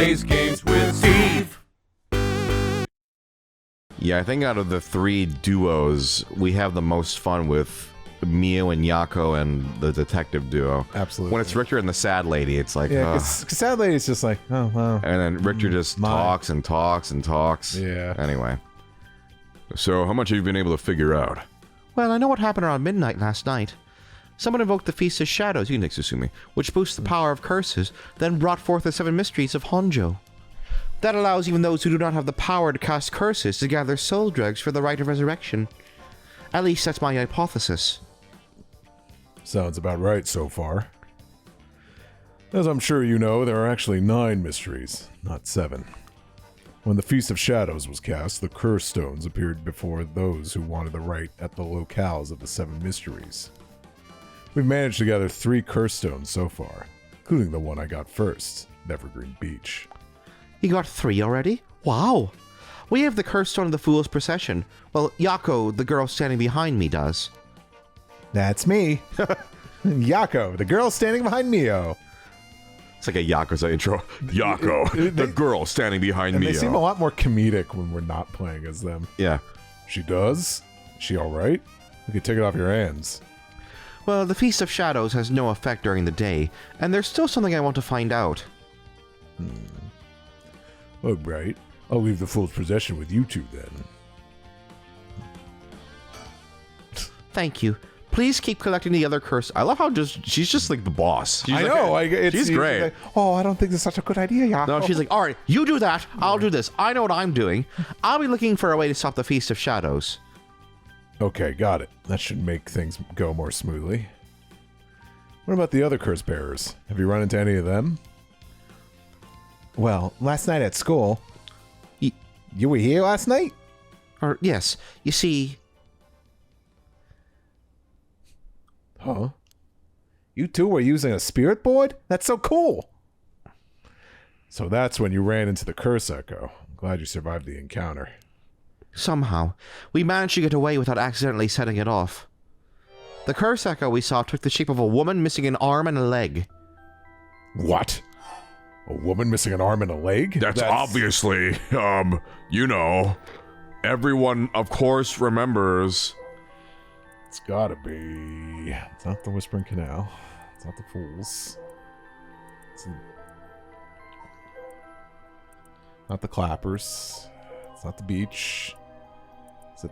plays games with Steve. Yeah, I think out of the three duos, we have the most fun with Mio and Yako and the detective duo. Absolutely. When it's Richter and the sad lady, it's like, yeah, cause sad lady's just like, oh, wow. And then Richter just talks and talks and talks. Yeah. Anyway. So, how much have you been able to figure out? Well, I know what happened around midnight last night. Someone invoked the Feast of Shadows, you can excuse me, which boosts the power of curses, then brought forth the 7 mysteries of Honjo. That allows even those who do not have the power to cast curses to gather soul drugs for the rite of resurrection. At least that's my hypothesis. Sounds about right so far. As I'm sure you know, there are actually 9 mysteries, not 7. When the Feast of Shadows was cast, the curse stones appeared before those who wanted the rite at the locales of the 7 mysteries. We've managed to gather 3 curse stones so far, including the one I got first, Evergreen Beach. You got 3 already? Wow! We have the curse stone of the Fool's Procession. Well, Yako, the girl standing behind me, does. That's me. Yako, the girl standing behind Mio. It's like a Yakuza intro. Yako, the girl standing behind and Mio. They seem a lot more comedic when we're not playing as them. Yeah. She does? Is she alright? We could take it off your hands. Well, the Feast of Shadows has no effect during the day, and there's still something I want to find out. Oh, right. I'll leave the Fool's Possession with you two then. Thank you. Please keep collecting the other curse. I love how she's just like the boss. She's I like know. she's great. Like, oh, I don't think this is such a good idea, Yako. No, she's like, all right, you do that. I'll do this. I know what I'm doing. I'll be looking for a way to stop the Feast of Shadows. Okay, got it. That should make things go more smoothly. What about the other curse bearers? Have you run into any of them? Well, last night at school. You were here last night? Yes. You see... Huh? You two were using a spirit board? That's so cool! So that's when you ran into the curse echo. I'm glad you survived the encounter. Somehow, we managed to get away without accidentally setting it off. The curse echo we saw took the shape of a woman missing an arm and a leg. What? A woman missing an arm and a leg? That's obviously, you know, everyone, of course, remembers. It's gotta be... It's not the Whispering Canal. It's not the Fools. It's not the Clappers. It's not the beach. Is it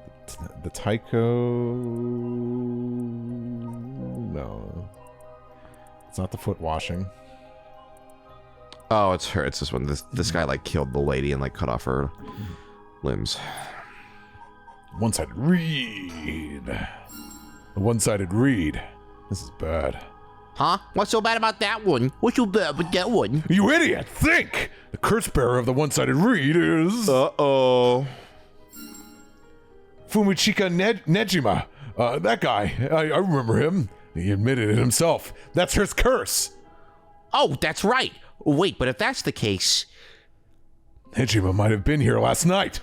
the Tycho? No. It's not the foot washing. Oh, it's her. It's this one. This guy like killed the lady and like cut off her limbs. One-sided reed. The one-sided reed. This is bad. Huh? What's so bad about that one? What's so bad about that one? You idiot! Think! The curse bearer of the one-sided reed is... Uh-oh. Fumichika Nejima. That guy. I remember him. He admitted it himself. That's his curse. Oh, that's right. Wait, but if that's the case... Nejima might have been here last night.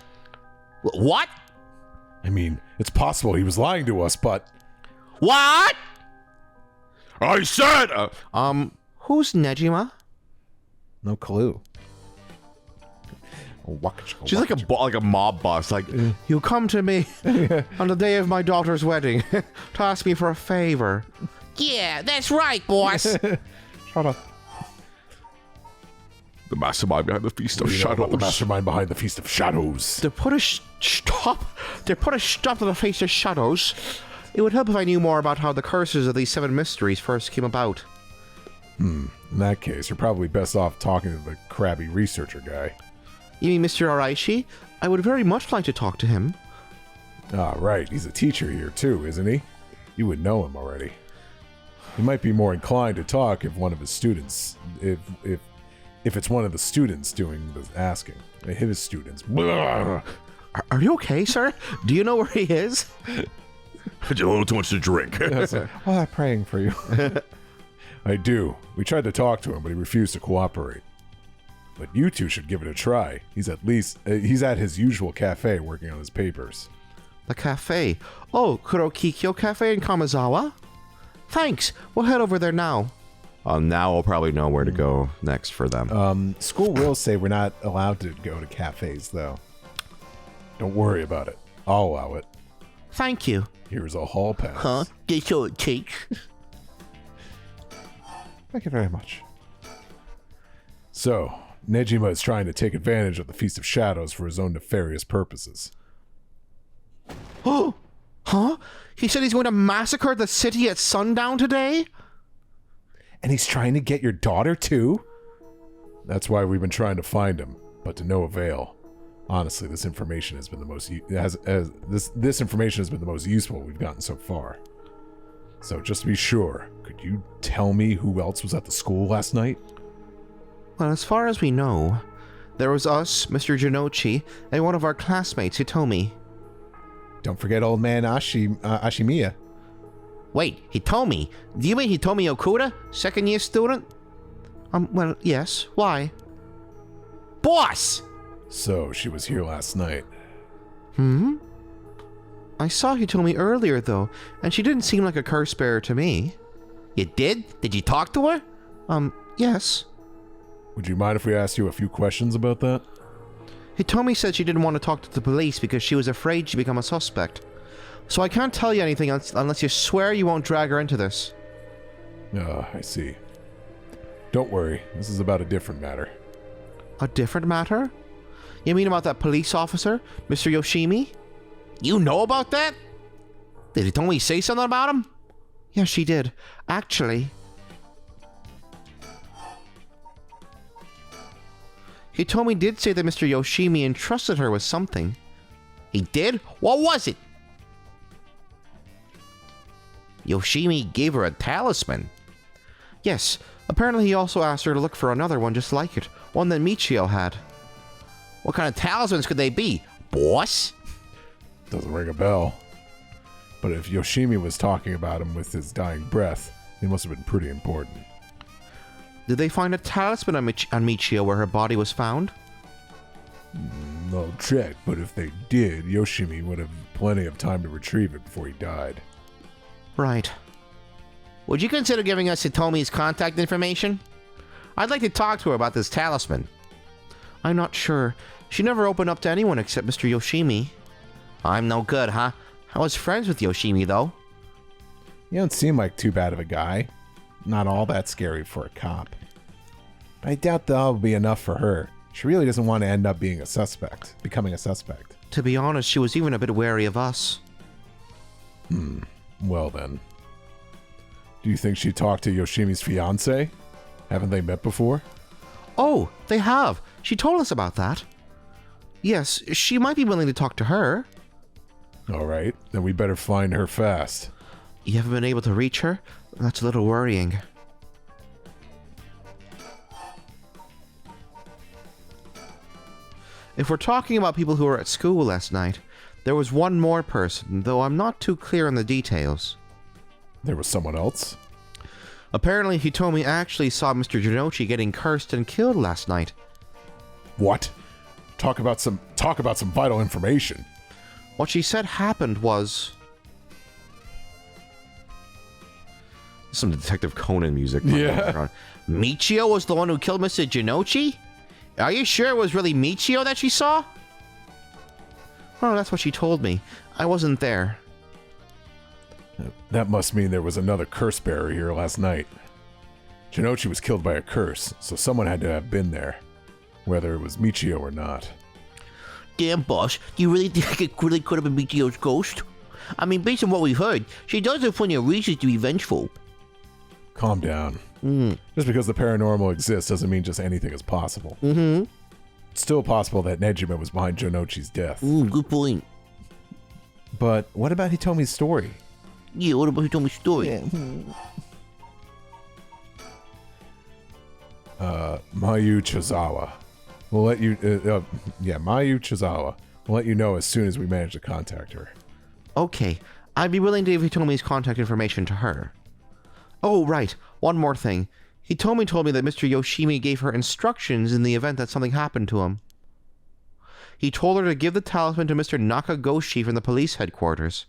What? I mean, it's possible he was lying to us, but... What? I said... Who's Nejima? No clue. She's like a mob boss. Like, You come to me on the day of my daughter's wedding to ask me for a favor. Yeah, that's right, boss. Shut up. the mastermind behind the Feast of Shadows. The mastermind behind the Feast of Shadows. To put a stop to the Feast of Shadows, it would help if I knew more about how the curses of these 7 mysteries first came about. In that case, you're probably best off talking to the crabby researcher guy. You mean Mr. Araishi? I would very much like to talk to him. Ah, right. He's a teacher here too, isn't he? You would know him already. He might be more inclined to talk if one of his students, if it's one of the students doing the asking. His students. Are you okay, sir? Do you know where he is? Had you a little too much to drink. I'm praying for you. I do. We tried to talk to him, but he refused to cooperate. But you two should give it a try. He's at his usual cafe working on his papers. The cafe. Oh, Kurokikyo Cafe in Kamizawa? Thanks. We'll head over there now. Now we'll probably know where to go next for them. School rules say we're not allowed to go to cafes, though. Don't worry about it. I'll allow it. Thank you. Here's a hall pass. Huh? That's all it takes. Thank you very much. So, Nejima is trying to take advantage of the Feast of Shadows for his own nefarious purposes. Oh! Huh? He said he's going to massacre the city at sundown today? And he's trying to get your daughter, too? That's why we've been trying to find him, but to no avail. Honestly, this information has been the most this information has been the most useful we've gotten so far. So just to be sure, could you tell me who else was at the school last night? Well, as far as we know, there was us, Mr. Jonouchi, and one of our classmates, Hitomi. Don't forget old man Ashimiya. Wait, Hitomi? Do you mean Hitomi Okuda? Second-year student? Well, yes. Why? Boss! So, she was here last night. I saw Hitomi earlier, though, and she didn't seem like a curse bearer to me. You did? Did you talk to her? Yes. Would you mind if we asked you a few questions about that? Hitomi said she didn't want to talk to the police because she was afraid she'd become a suspect. So I can't tell you anything unless you swear you won't drag her into this. I see. Don't worry, this is about a different matter. A different matter? You mean about that police officer, Mr. Yoshimi? You know about that? Did Hitomi say something about him? Yes, she did. Actually. Hitomi did say that Mr. Yoshimi entrusted her with something. He did? What was it? Yoshimi gave her a talisman. Yes, apparently he also asked her to look for another one just like it, one that Michio had. What kind of talismans could they be, boss? Doesn't ring a bell. But if Yoshimi was talking about him with his dying breath, he must have been pretty important. Did they find a talisman on Michio where her body was found? I'll check, but if they did, Yoshimi would have plenty of time to retrieve it before he died. Right. Would you consider giving us Hitomi's contact information? I'd like to talk to her about this talisman. I'm not sure. She never opened up to anyone except Mr. Yoshimi. I'm no good, huh? I was friends with Yoshimi, though. You don't seem like too bad of a guy. Not all that scary for a cop. I doubt that'll be enough for her. She really doesn't want to end up being a suspect, becoming a suspect. To be honest, she was even a bit wary of us. Well then. Do you think she talked to Yoshimi's fiancé? Haven't they met before? Oh, they have. She told us about that. Yes, she might be willing to talk to her. Alright, then we better find her fast. You haven't been able to reach her? That's a little worrying. If we're talking about people who were at school last night, there was one more person, though I'm not too clear on the details. There was someone else? Apparently Hitomi actually saw Mr. Jonouchi getting cursed and killed last night. What? Talk about some vital information. What she said happened was... Some Detective Conan music. Yeah. Michio was the one who killed Mr. Jonouchi? Are you sure it was really Michio that she saw? Oh, that's what she told me. I wasn't there. That must mean there was another curse bearer here last night. Jonouchi was killed by a curse, so someone had to have been there, whether it was Michio or not. Damn, boss, do you really think it really could have been Michio's ghost? I mean, based on what we've heard, she does have plenty of reasons to be vengeful. Calm down. Just because the paranormal exists doesn't mean just anything is possible. Mm-hmm. It's still possible that Nejima was behind Jonouchi's death. Good point. But what about Hitomi's story? Yeah, what about Hitomi's story? Mayu Chizawa. We'll let you... Mayu Chizawa. We'll let you know as soon as we manage to contact her. Okay, I'd be willing to give Hitomi's contact information to her. Oh, right, one more thing. Hitomi told me that Mr. Yoshimi gave her instructions in the event that something happened to him. He told her to give the talisman to Mr. Nakagoshi from the police headquarters.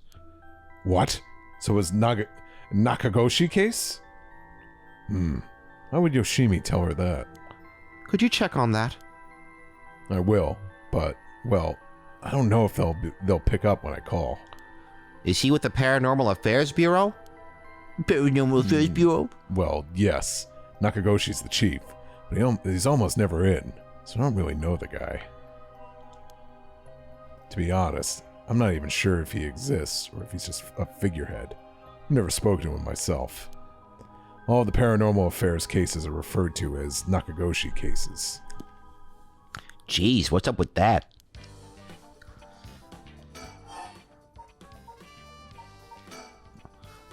What? So it was Nakagoshi case? Why would Yoshimi tell her that? Could you check on that? I will, but, well, I don't know if they'll pick up when I call. Is he with the Paranormal Affairs Bureau? Paranormal Affairs Bureau? Well, yes. Nakagoshi's the chief, but he's almost never in, so I don't really know the guy. To be honest, I'm not even sure if he exists or if he's just a figurehead. I've never spoken to him myself. All the Paranormal Affairs cases are referred to as Nakagoshi cases. Jeez, what's up with that?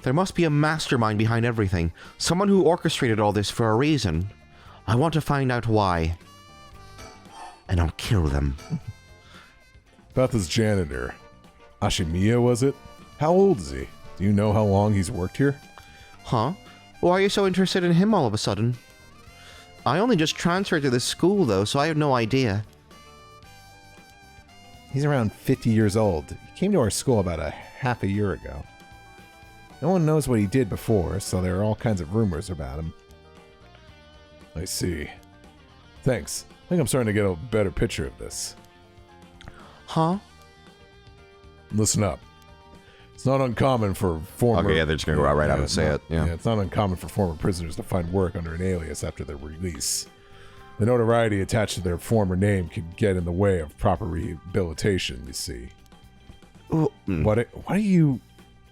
There must be a mastermind behind everything. Someone who orchestrated all this for a reason. I want to find out why. And I'll kill them. About this janitor. Ashimiya, was it? How old is he? Do you know how long he's worked here? Huh? Why are you so interested in him all of a sudden? I only just transferred to this school, though, so I have no idea. He's around 50 years old. He came to our school about half a year ago. No one knows what he did before, so there are all kinds of rumors about him. I see. Thanks. I think I'm starting to get a better picture of this. Huh? Listen up. It's not uncommon for former... Okay, yeah, they're just going to go right out and say it. Yeah. It's not uncommon for former prisoners to find work under an alias after their release. The notoriety attached to their former name could get in the way of proper rehabilitation, you see. What are you...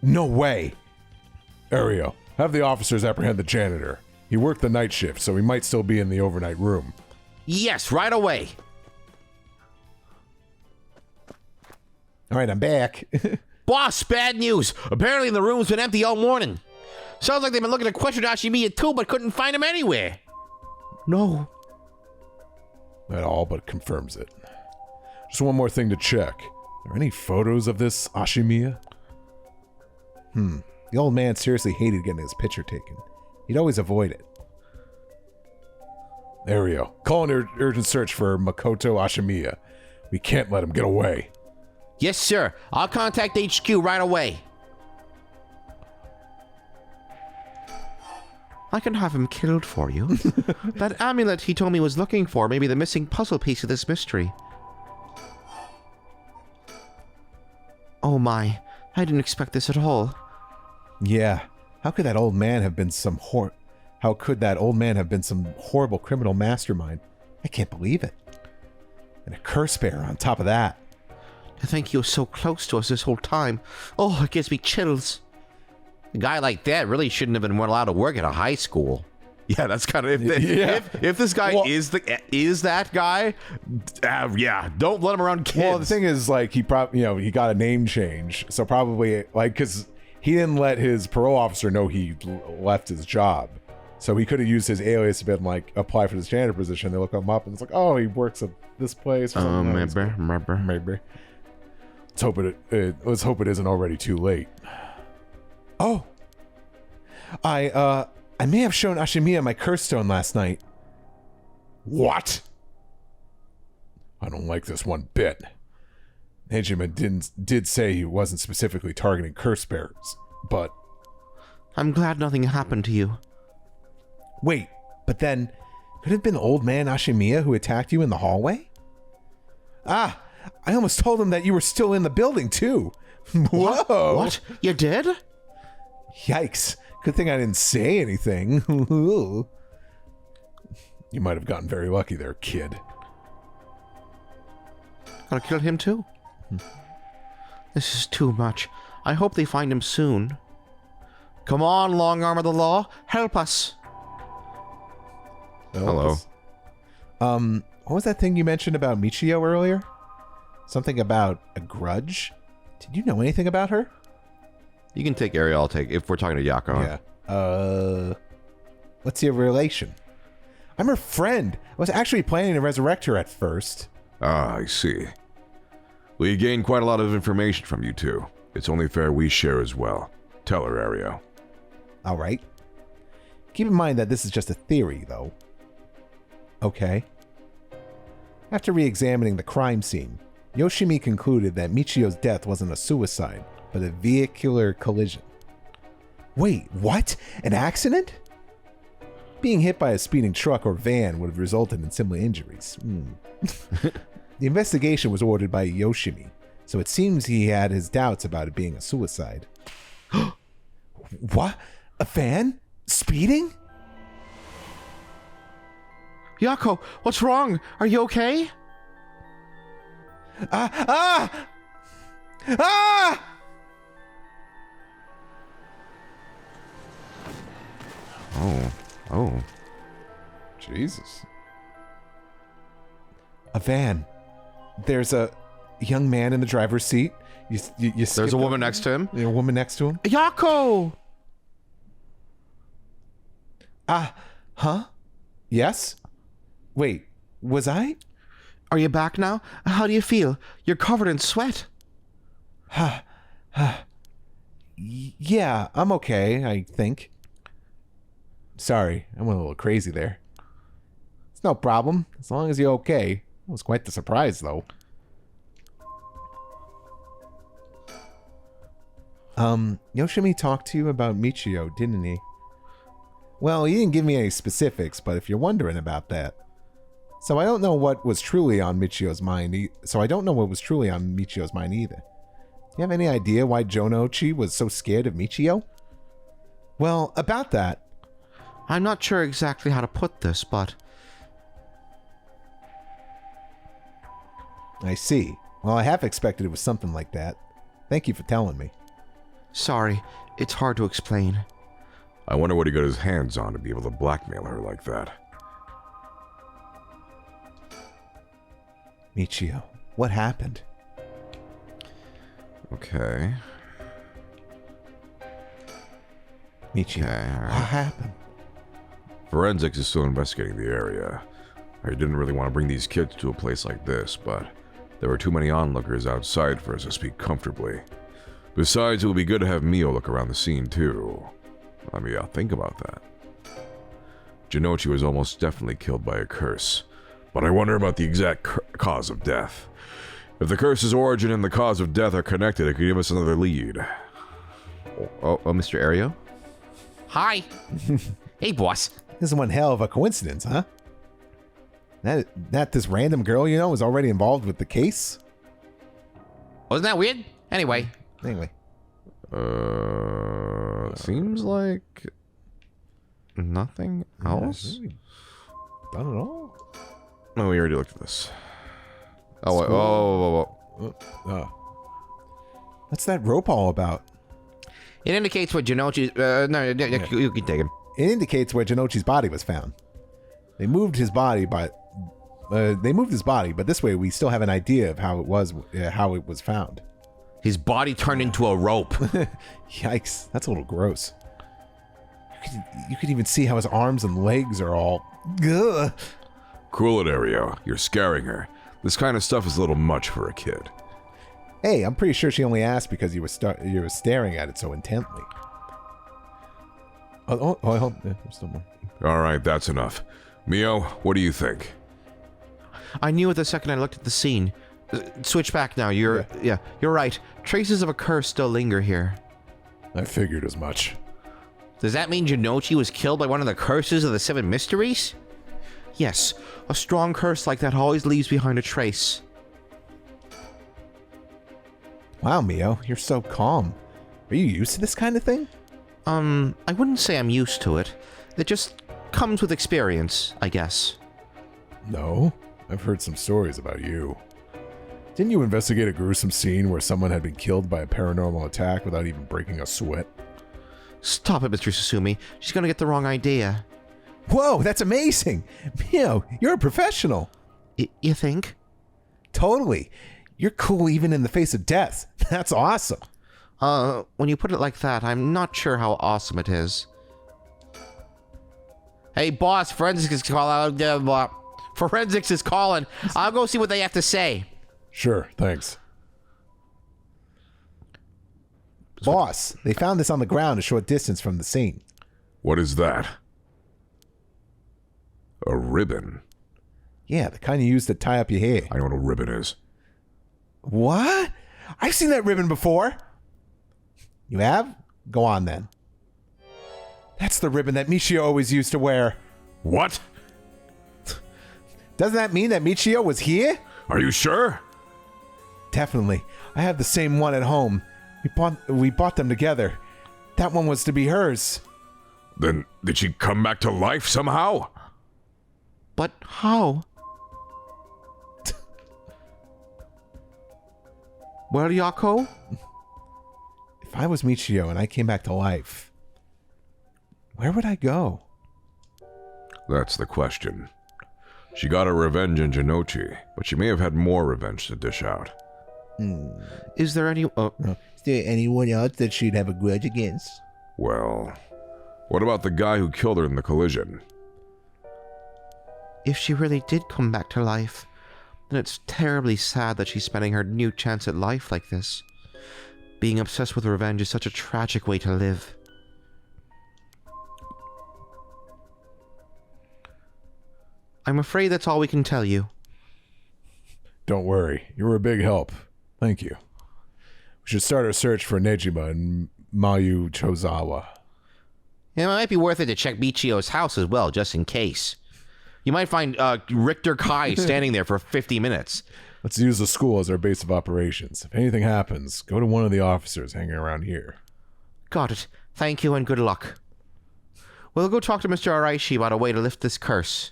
No way! Ario, have the officers apprehend the janitor. He worked the night shift, so he might still be in the overnight room. Yes, right away! Alright, I'm back. Boss, bad news! Apparently the room's been empty all morning. Sounds like they've been looking to question Ashimiya too, but couldn't find him anywhere. No. That all but confirms it. Just one more thing to check. Are there any photos of this Ashimiya? The old man seriously hated getting his picture taken. He'd always avoid it. Ario, call an urgent search for Makoto Ashimiya. We can't let him get away. Yes, sir. I'll contact HQ right away. I can have him killed for you. That amulet he told me was looking for may be the missing puzzle piece of this mystery. Oh my, I didn't expect this at all. Yeah, how could that old man have been some horrible criminal mastermind? I can't believe it. And a curse bearer on top of that. To think he was so close to us this whole time. Oh, it gives me chills. A guy like that really shouldn't have been allowed to work at a high school. Yeah, that's kind of if this guy is that guy, yeah, don't let him around kids. Well, the thing is, like, he probably he got a name change, so probably because he didn't let his parole officer know he left his job, so he could have used his alias to been like apply for this janitor position. They look him up and it's like, oh, he works at this place. Maybe. Let's hope it isn't already too late. Oh, I may have shown Ashimiya my curse stone last night. What? I don't like this one bit. Nejima did say he wasn't specifically targeting curse bearers, but... I'm glad nothing happened to you. Wait, but then, could it have been old man Ashimiya who attacked you in the hallway? Ah, I almost told him that you were still in the building, too. Whoa! What? You did? Yikes. Good thing I didn't say anything. You might have gotten very lucky there, kid. Gotta kill him too? This is too much. I hope they find him soon. Come on, long arm of the law. Help us. Hello. What was that thing you mentioned about Michio earlier? Something about a grudge? Did you know anything about her? You can take Ariel, I'll take, if we're talking to Yako. Yeah. What's your relation? I'm her friend. I was actually planning to resurrect her at first. Ah, I see. We gained quite a lot of information from you two. It's only fair we share as well. Tell her, Ariel. All right. Keep in mind that this is just a theory, though. Okay. After re-examining the crime scene, Yoshimi concluded that Michio's death wasn't a suicide, but a vehicular collision. Wait, what? An accident? Being hit by a speeding truck or van would have resulted in similar injuries. The investigation was ordered by Yoshimi, so it seems he had his doubts about it being a suicide. What? A van? Speeding? Yako, what's wrong? Are you okay? Ah! Oh. Jesus. A van. There's a young man in the driver's seat. You There's a woman next to him. A woman next to him. Yako! Huh? Yes? Wait, was I? Are you back now? How do you feel? You're covered in sweat. Yeah, I'm okay, I think. Sorry, I went a little crazy there. It's no problem, as long as you're okay. It was quite the surprise, though. Yoshimi talked to you about Michio, didn't he? Well, he didn't give me any specifics, but if you're wondering about that. So I don't know what was truly on Michio's mind. So I don't know what was truly on Michio's mind either. Do you have any idea why Jonouchi was so scared of Michio? Well, about that. I'm not sure exactly how to put this, but... I see. Well, I half expected it was something like that. Thank you for telling me. Sorry, it's hard to explain. I wonder what he got his hands on to be able to blackmail her like that. Michio, what happened? Okay. Michio, all right. what happened? Forensics is still investigating the area. I didn't really want to bring these kids to a place like this, but there were too many onlookers outside for us to speak comfortably. Besides, it would be good to have Mio look around the scene too. Let me think about that. Jonouchi was almost definitely killed by a curse, but I wonder about the exact cause of death. If the curse's origin and the cause of death are connected, it could give us another lead. Oh, Mr. Ario? Hi! Hey, boss. This is one hell of a coincidence, huh? That this random girl, you know, is already involved with the case? Wasn't that weird? Anyway. Seems like nothing else. I don't know. No, we already looked at this. Oh, wait, whoa. What's that rope all about? It indicates what Jonouchi... you can take him. It indicates where Jonouchi's body was found. They moved his body, but this way we still have an idea of how it was found. His body turned into a rope. Yikes, that's a little gross. You could even see how his arms and legs are all... Ugh. Cool it, Ario. You're scaring her. This kind of stuff is a little much for a kid. Hey, I'm pretty sure she only asked because you were staring at it so intently. I hope there's still more. Alright, that's enough. Mio, what do you think? I knew it the second I looked at the scene. Switch back now. You're right. Traces of a curse still linger here. I figured as much. Does that mean Jonouchi was killed by one of the curses of the Seven Mysteries? Yes, a strong curse like that always leaves behind a trace. Wow, Mio, you're so calm. Are you used to this kind of thing? I wouldn't say I'm used to it. It just comes with experience, I guess. No, I've heard some stories about you. Didn't you investigate a gruesome scene where someone had been killed by a paranormal attack without even breaking a sweat? Stop it, Mr. Susumi. She's gonna get the wrong idea. Whoa, that's amazing! Mio, you're a professional! You think? Totally. You're cool even in the face of death. That's awesome. When you put it like that, I'm not sure how awesome it is. Hey, boss, forensics is calling. Forensics is calling. I'll go see what they have to say. Sure, thanks. Boss, they found this on the ground a short distance from the scene. What is that? A ribbon? Yeah, the kind you use to tie up your hair. I know what a ribbon is. What? I've seen that ribbon before. You have? Go on then. That's the ribbon that Michio always used to wear. What? Doesn't that mean that Michio was here? Are you sure? Definitely. I have the same one at home. We bought them together. That one was to be hers. Then did she come back to life somehow? But how? Well, Yako? If I was Michio and I came back to life, where would I go? That's the question. She got her revenge in Jonouchi, but she may have had more revenge to dish out. Is there any... Is there anyone else that she'd have a grudge against? Well, what about the guy who killed her in the collision? If she really did come back to life, then it's terribly sad that she's spending her new chance at life like this. Being obsessed with revenge is such a tragic way to live. I'm afraid that's all we can tell you. Don't worry. You were a big help. Thank you. We should start our search for Nejima and Mayu Chozawa. It might be worth it to check Michio's house as well, just in case. You might find Richter Kai standing there for 50 minutes. Let's use the school as our base of operations. If anything happens, go to one of the officers hanging around here. Got it. Thank you and good luck. We'll go talk to Mr. Araishi about a way to lift this curse.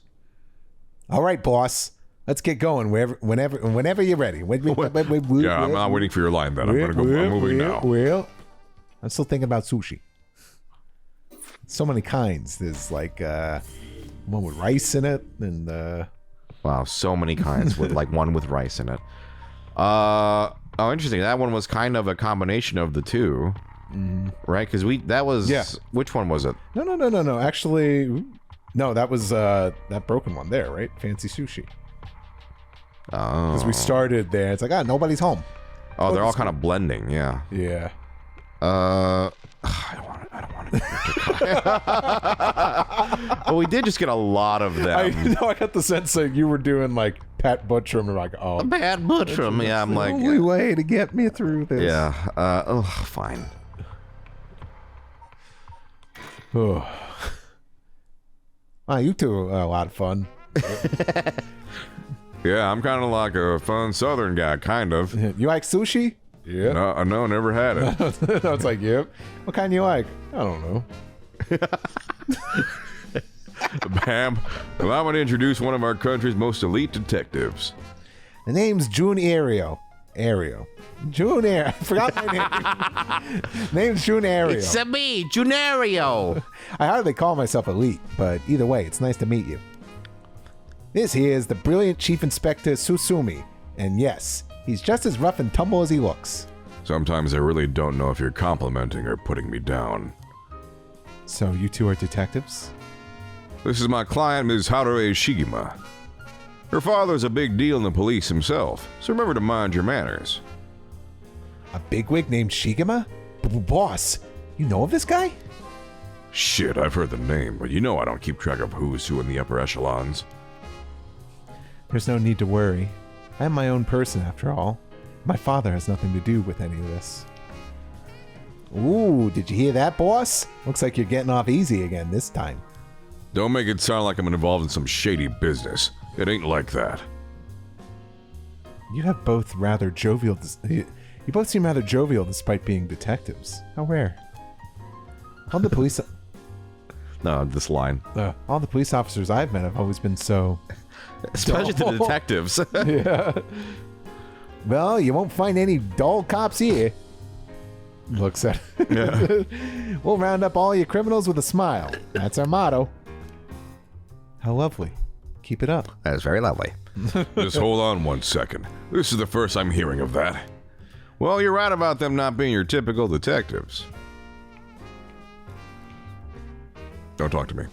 All right, boss. Let's get going whenever you're ready. Yeah, I'm not waiting for your line then. I'm moving now. Well, I'm still thinking about sushi. So many kinds. There's like one with rice in it, and Wow, so many kinds with like one with rice in it. Oh, interesting. That one was kind of a combination of the two, right? Because that was Which one was it? No. Actually, no, that was that broken one there, right? Fancy sushi. Oh, because we started there. It's like nobody's home. Oh, they're all kind of blending. Yeah. Yeah. I don't want to. Well, we did just get a lot of them. I got the sense that you were doing like Pat Buttram, and like, Pat Buttram. Yeah, I'm like, only way to get me through this. Yeah. Fine. Oh. Wow, you two are a lot of fun. Yeah, I'm kind of like a fun Southern guy, kind of. You like sushi? Yeah. No, never had it. It's like, yep. What kind you like? I don't know. Bam. Allow me to introduce one of our country's most elite detectives. The name's Jun Ario. Jun Ario. I forgot my name. Name's Jun Ario. It's me, Junario. I hardly call myself elite, but either way, it's nice to meet you. This here is the brilliant Chief Inspector Susumi, and yes, he's just as rough and tumble as he looks. Sometimes I really don't know if you're complimenting or putting me down. So you two are detectives? This is my client, Ms. Haruo Shigima. Her father's a big deal in the police himself, so remember to mind your manners. A bigwig named Shigema? Boss, you know of this guy? Shit, I've heard the name, but you know I don't keep track of who's who in the upper echelons. There's no need to worry. I am my own person, after all. My father has nothing to do with any of this. Ooh, did you hear that, boss? Looks like you're getting off easy again this time. Don't make it sound like I'm involved in some shady business. It ain't like that. You have both rather jovial... You both seem rather jovial despite being detectives. How rare. All the police... No, this line. All the police officers I've met have always been so... Especially the detectives. Yeah. Well, you won't find any dull cops here. Looks at Yeah. We'll round up all your criminals with a smile. That's our motto. How lovely. Keep it up. That is very lovely. Just hold on one second. This is the first I'm hearing of that. Well, you're right about them not being your typical detectives. Don't talk to me.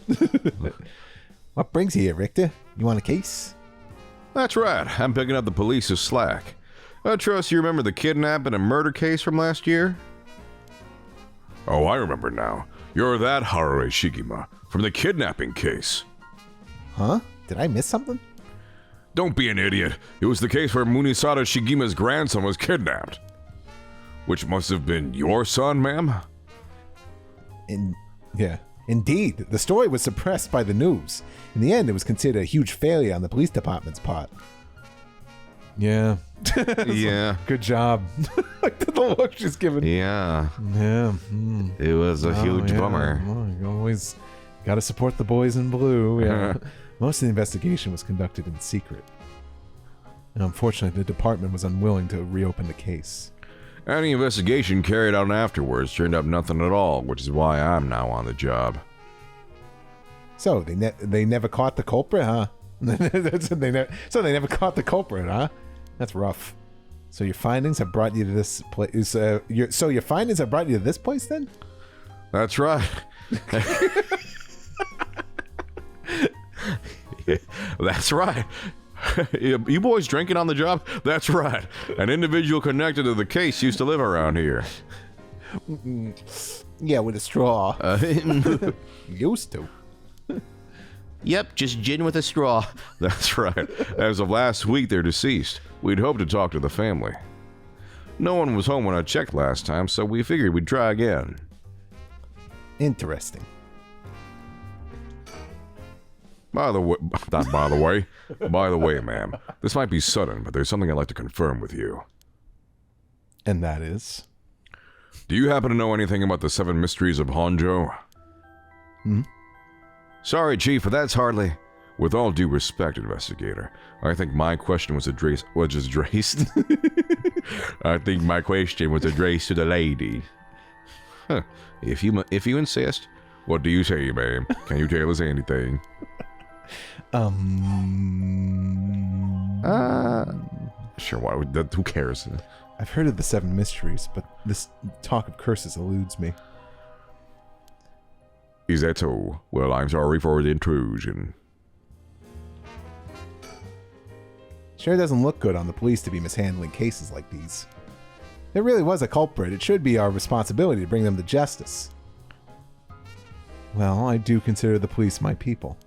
What brings you here, Richter? You want a case? That's right. I'm picking up the police's slack. I trust you remember the kidnapping and murder case from last year? Oh, I remember now. You're that Haruo Shigima from the kidnapping case. Huh? Did I miss something? Don't be an idiot. It was the case where Munisada Shigima's grandson was kidnapped. Which must have been your son, ma'am? And yeah. Indeed, the story was suppressed by the news. In the end, it was considered a huge failure on the police department's part. Yeah. Yeah. Good job. Like the look she's given. Yeah. Yeah. It was a huge bummer. Well, you always got to support the boys in blue. Yeah. Most of the investigation was conducted in secret. And unfortunately, the department was unwilling to reopen the case. Any investigation carried out afterwards turned up nothing at all, which is why I'm now on the job. So they never caught the culprit, huh? They never caught the culprit, huh? That's rough. So your findings have brought you to this place. Your findings have brought you to this place, then? That's right. Yeah, that's right. You boys drinking on the job? That's right. An individual connected to the case used to live around here. Yeah, with a straw. Used to. Yep, just gin with a straw. That's right. As of last week, they're deceased. We'd hoped to talk to the family. No one was home when I checked last time, so we figured we'd try again. Interesting. By the way, ma'am, this might be sudden, but there's something I'd like to confirm with you. And that is? Do you happen to know anything about the 7 mysteries of Honjo? Sorry, Chief, but that's hardly... With all due respect, investigator, I think my question was addressed... I think my question was addressed to the lady. Huh. If you insist, what do you say, ma'am? Can you tell us anything? Sure, who cares? I've heard of the 7 mysteries, but this talk of curses eludes me. Is that so? Well, I'm sorry for the intrusion. Sure doesn't look good on the police to be mishandling cases like these. If there really was a culprit, it should be our responsibility to bring them to justice. Well, I do consider the police my people.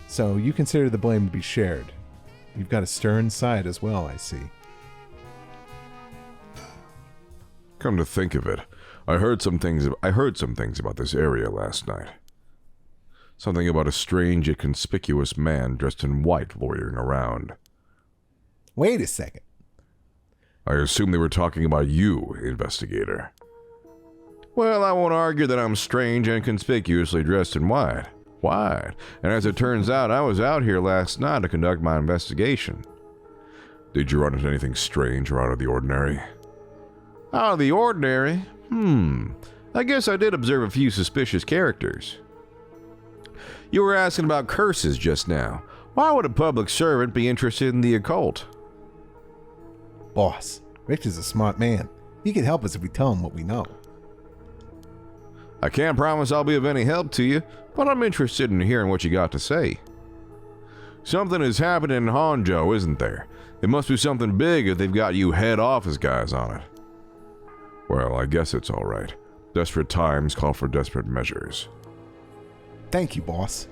So you consider the blame to be shared. You've got a stern side as well, I see. Come to think of it, I heard some things about this area last night. Something about a strange yet conspicuous man dressed in white loitering around. Wait a second. I assume they were talking about you, investigator. Well, I won't argue that I'm strange and conspicuously dressed in white. White. And as it turns out, I was out here last night to conduct my investigation. Did you run into anything strange or out of the ordinary? Out of the ordinary? I guess I did observe a few suspicious characters. You were asking about curses just now. Why would a public servant be interested in the occult? Boss, Richard's a smart man. He can help us if we tell him what we know. I can't promise I'll be of any help to you, but I'm interested in hearing what you got to say. Something is happening in Honjo, isn't there? It must be something big if they've got you head office guys on it. Well, I guess it's all right. Desperate times call for desperate measures. Thank you, boss.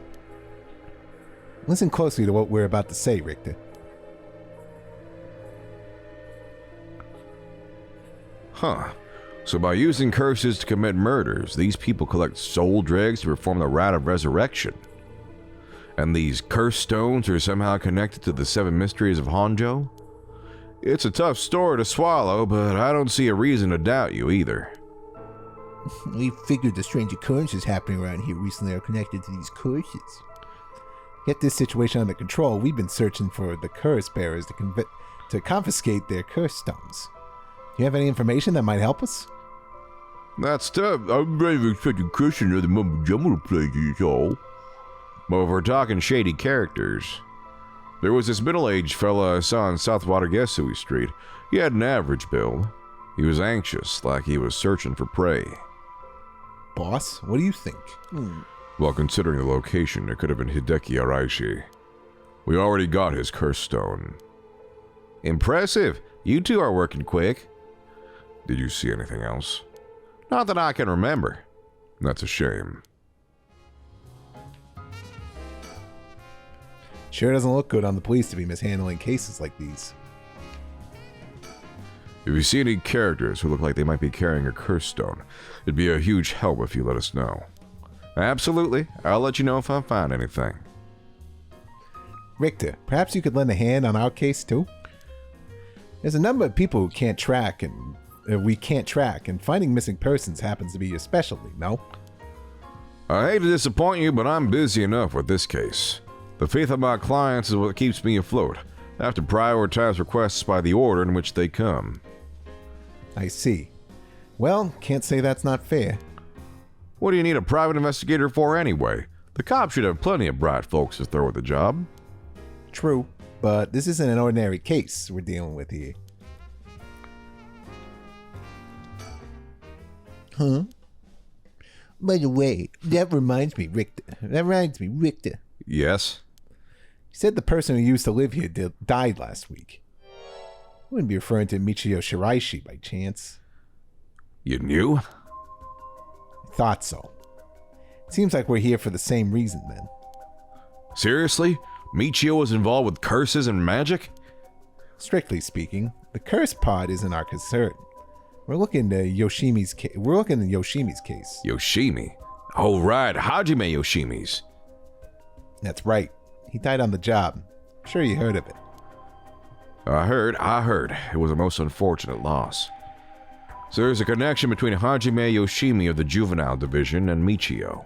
Listen closely to what we're about to say, Richter. Huh. So by using curses to commit murders, these people collect soul dregs to perform the rite of resurrection. And these curse stones are somehow connected to the 7 mysteries of Honjo? It's a tough story to swallow, but I don't see a reason to doubt you either. We figured the strange occurrences happening around here recently are connected to these curses. Get this situation under control, we've been searching for the curse bearers to confiscate their curse stones. Do you have any information that might help us? That's tough. I'm really expecting Christian or the mumbo jumbo to play this all. But if we're talking shady characters, there was this middle-aged fella I saw on South Watagesui Street. He had an average build. He was anxious, like he was searching for prey. Boss, what do you think? Well, considering the location, it could have been Hideki Araishi. We already got his curse stone. Impressive. You two are working quick. Did you see anything else? Not that I can remember. That's a shame. Sure doesn't look good on the police to be mishandling cases like these. If you see any characters who look like they might be carrying a curse stone, it'd be a huge help if you let us know. Absolutely. I'll let you know if I find anything. Richter, perhaps you could lend a hand on our case too? There's a number of people who can't track and we can't track, and finding missing persons happens to be your specialty, no? I hate to disappoint you, but I'm busy enough with this case. The faith of my clients is what keeps me afloat. I have to prioritize requests by the order in which they come. I see. Well, can't say that's not fair. What do you need a private investigator for anyway? The cops should have plenty of bright folks to throw at the job. True, but this isn't an ordinary case we're dealing with here. Huh? By the way, that reminds me, Richter. Yes? You said the person who used to live here died last week. You wouldn't be referring to Michio Shiraishi by chance? You knew? Thought so. Seems like we're here for the same reason then. Seriously? Michio was involved with curses and magic? Strictly speaking, the curse pod isn't our concern. We're looking at Yoshimi's case. Yoshimi? Oh right, Hajime Yoshimi's. That's right. He died on the job. I'm sure you heard of it. I heard. It was a most unfortunate loss. So there's a connection between Hajime Yoshimi of the Juvenile Division and Michio.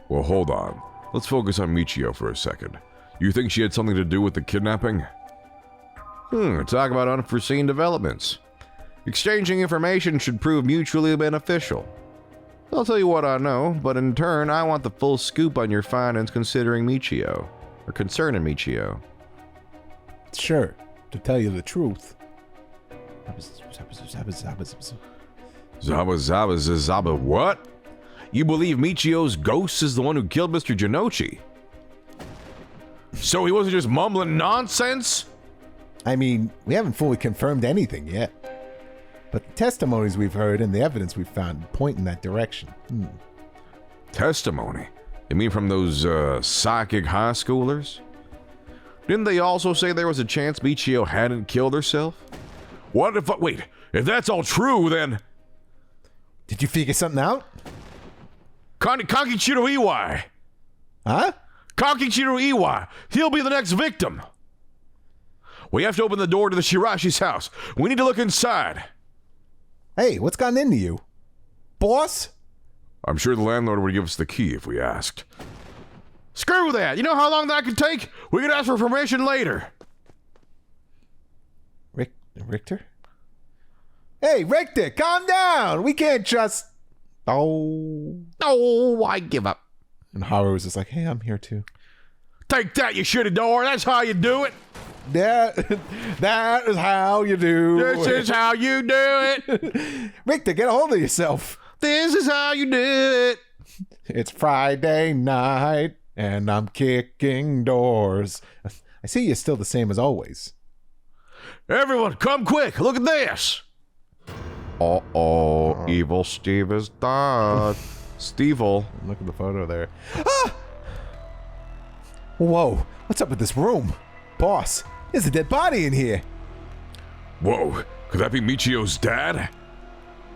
Well, hold on. Let's focus on Michio for a second. You think she had something to do with the kidnapping? Talk about unforeseen developments. Exchanging information should prove mutually beneficial. I'll tell you what I know, but in turn, I want the full scoop on your findings concerning Michio. Sure, to tell you the truth. Zaba what? You believe Michio's ghost is the one who killed Mr. Jonouchi? So he wasn't just mumbling nonsense? I mean, we haven't fully confirmed anything yet. But the testimonies we've heard and the evidence we've found point in that direction. Testimony? You mean from those psychic high schoolers? Didn't they also say there was a chance Michio hadn't killed herself? What if... Wait, if that's all true, then... Did you figure something out? Kakichiro Iwai! Huh? Kakichiro Iwai! He'll be the next victim! We have to open the door to the Shirashi's house. We need to look inside. Hey, what's gotten into you? Boss? I'm sure the landlord would give us the key if we asked. Screw that! You know how long that could take? We could ask for permission later. Richter? Hey, Richter, calm down! We can't just... Oh, I give up. And Haru was just like, hey, I'm here too. Take that, you shitty door. That's how you do it. That is how you do This is how you do it. Richter, get a hold of yourself. This is how you do it. It's Friday night, and I'm kicking doors. I see you're still the same as always. Everyone, come quick. Look at this. Uh-oh, Evil Steve is dead. Stevel. Look at the photo there. Ah! Whoa, what's up with this room? Boss, there's a dead body in here. Whoa, could that be Michio's dad?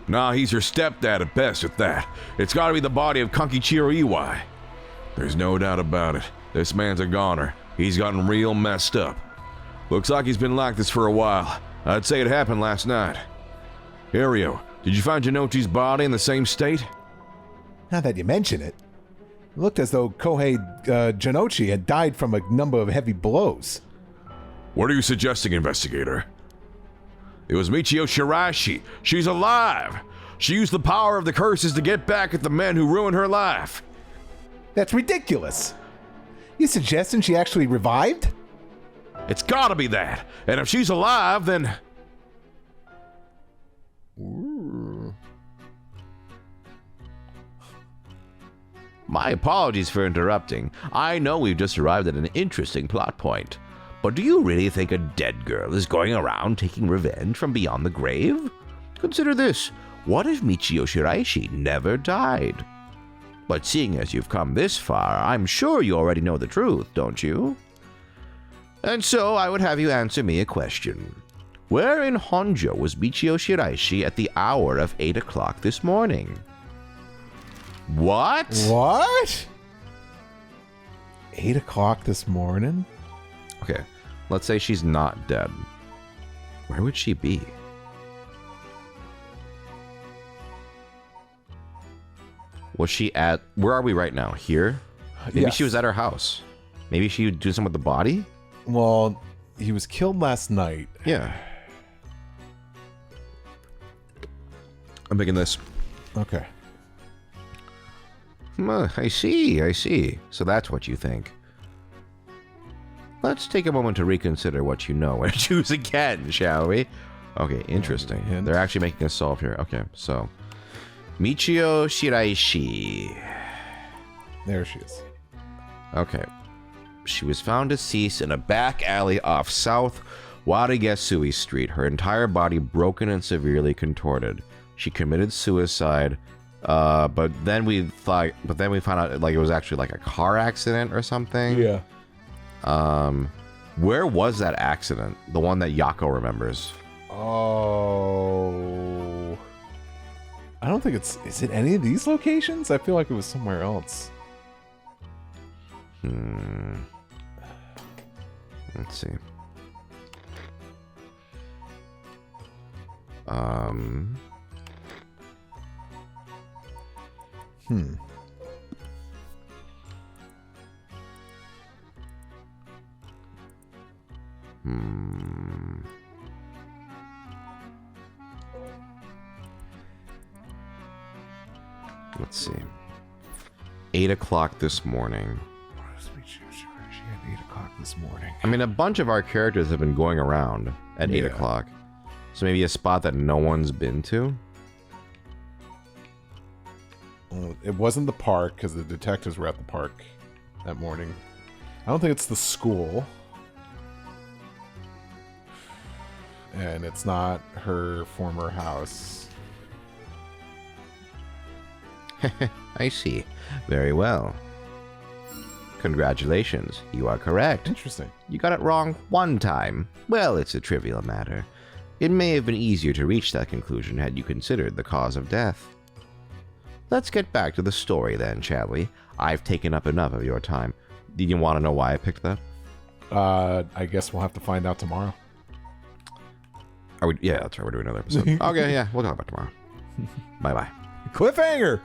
Nah, he's her stepdad at best at that. It's gotta be the body of Kakichiro Iwai. There's no doubt about it. This man's a goner. He's gotten real messed up. Looks like he's been like this for a while. I'd say it happened last night. Ario, did you find Jonouchi's body in the same state? Now that you mention it, it looked as though Kohei Jonouchi had died from a number of heavy blows. What are you suggesting, investigator? It was Michio Shiraishi. She's alive. She used the power of the curses to get back at the men who ruined her life. That's ridiculous. You suggesting she actually revived? It's gotta be that. And if she's alive, then... Ooh. My apologies for interrupting. I know we've just arrived at an interesting plot point. But do you really think a dead girl is going around taking revenge from beyond the grave? Consider this. What if Michio Shiraishi never died? But seeing as you've come this far, I'm sure you already know the truth, don't you? And so I would have you answer me a question. Where in Honjo was Michio Shiraishi at the hour of 8 o'clock this morning? What? What? 8 o'clock this morning? Okay, let's say she's not dead. Where would she be? Was she at... Where are we right now? Here? Maybe Yes. she was at her house. Maybe she would do something with the body? Well, he was killed last night. Yeah. I'm making this. Okay. I see. So that's what you think. Let's take a moment to reconsider what you know and choose again, shall we? Okay, interesting. Hint. They're actually making a solve here. Okay, so... Michio Shiraishi. There she is. Okay. She was found deceased in a back alley off South Warigesui Street. Her entire body broken and severely contorted. She committed suicide, but then we found out like it was actually like a car accident or something. Yeah. Where was that accident? The one that Yako remembers. Oh. I don't think it's... Is it any of these locations? I feel like it was somewhere else. Let's see. Let's see. 8 o'clock this morning. She had 8 o'clock this morning. I mean, a bunch of our characters have been going around at 8 Yeah. o'clock. So maybe a spot that no one's been to? Well, it wasn't the park, because the detectives were at the park that morning. I don't think it's the school. And it's not her former house. I see. Very well. Congratulations. You are correct. Interesting. You got it wrong one time. Well, it's a trivial matter. It may have been easier to reach that conclusion had you considered the cause of death. Let's get back to the story then, shall we? I've taken up enough of your time. Do you want to know why I picked that? I guess we'll have to find out tomorrow. Yeah, that's right. We're doing another episode. Okay, yeah. We'll talk about it tomorrow. Bye-bye. Cliffhanger!